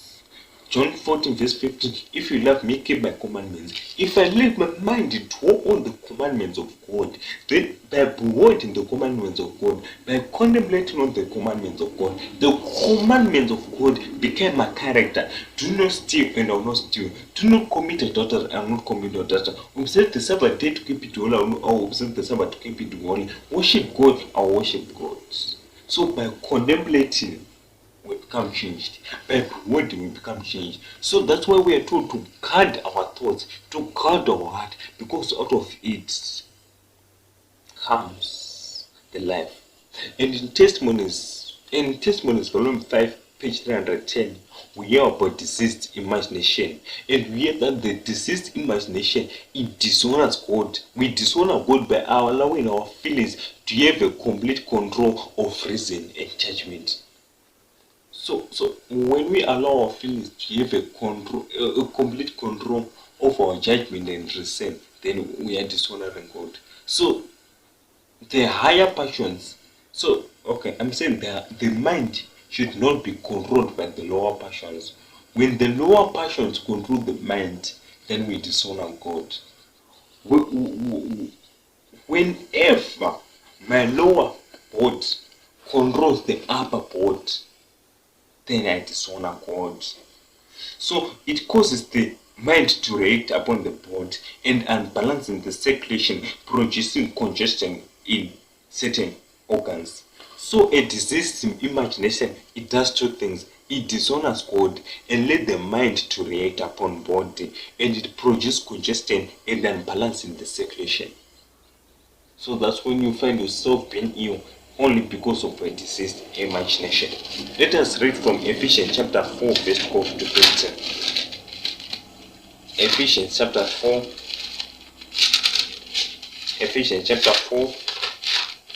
John 14 verse 15, if you love me, keep my commandments. If I let my mind dwell on the commandments of God, then by beholding the commandments of God, by contemplating on the commandments of God, the commandments of God became my character. Do not steal and I will not steal. Do not commit adultery and I will not commit adultery. Observe the Sabbath day to keep it holy, I will observe the Sabbath to keep it holy. Worship God, I will worship God. So by contemplating, we become changed. By beholding, we become changed. So that's why we are told to guard our thoughts, to guard our heart, because out of it comes the life. And in Testimonies, volume 5, page 310, we hear about diseased imagination. And we hear that the diseased imagination, it dishonors God. We dishonor God by allowing our feelings to have a complete control of reason and judgment. So when we allow our feelings to have a complete control of our judgment and reason, then we are dishonoring God. So the higher passions, I'm saying that the mind should not be controlled by the lower passions. When the lower passions control the mind, then we dishonor God. Whenever my lower board controls the upper board, then I dishonor God. So it causes the mind to react upon the board and unbalancing the circulation, producing congestion in certain organs. So a diseased imagination, it does two things. It dishonors God and let the mind to react upon body, and it produces congestion and unbalancing the circulation. So that's when you find yourself being ill, only because of a diseased imagination. Let us read from Ephesians chapter 4, verse 12 to 13. Ephesians chapter 4,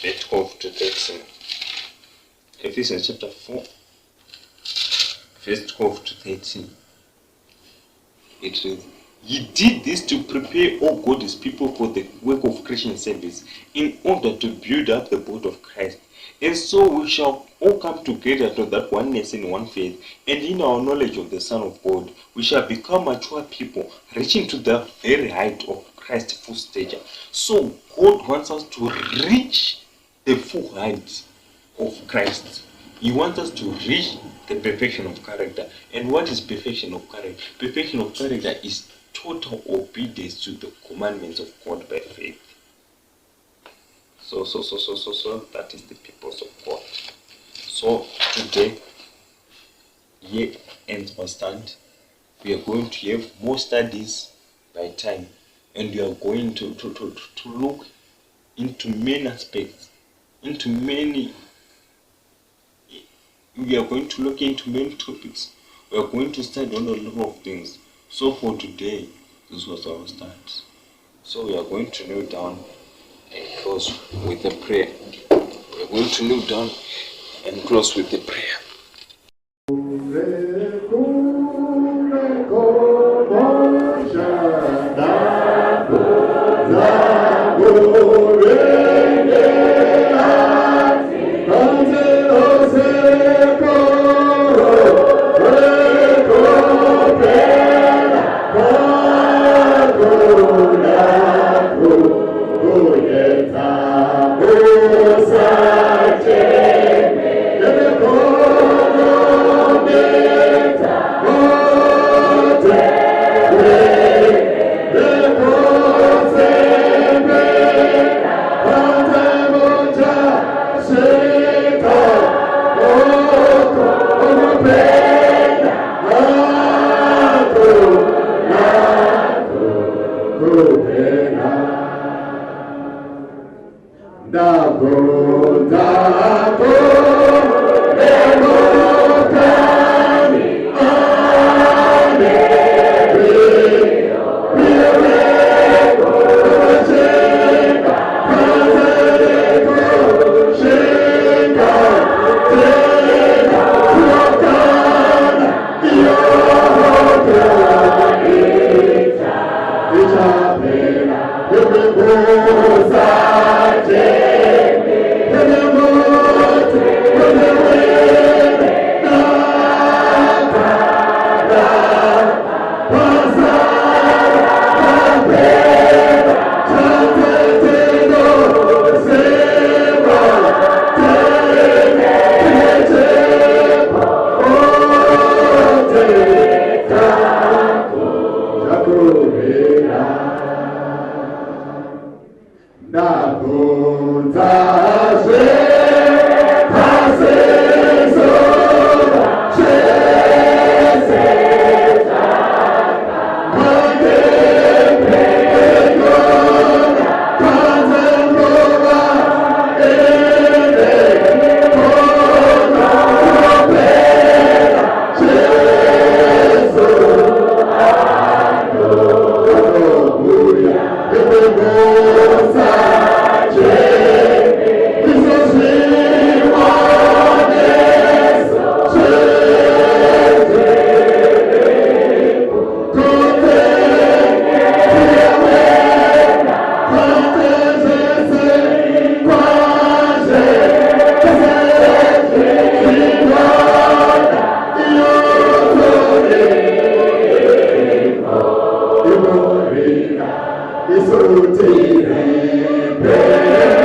verse 12 to 13. Ephesians chapter 4, verse 12 to 13. It reads, "Ye did this to prepare all God's people for the work of Christian service, in order to build up the body of Christ. And so we shall all come together to that oneness in one faith, and in our knowledge of the Son of God, we shall become mature people, reaching to the very height of Christ's full stature." So God wants us to reach the full height of Christ. He wants us to reach the perfection of character. And what is perfection of character? Perfection of character is total obedience to the commandments of God by faith. So that is the purpose of God. So today, here ends our stand. We are going to have more studies by time, and we are going to look into main aspects into many. We are going to look into many topics. We are going to study on a lot of things. So for today, this was our start. So we are going to kneel down and close with a prayer. We are going to kneel down and close with a prayer. It's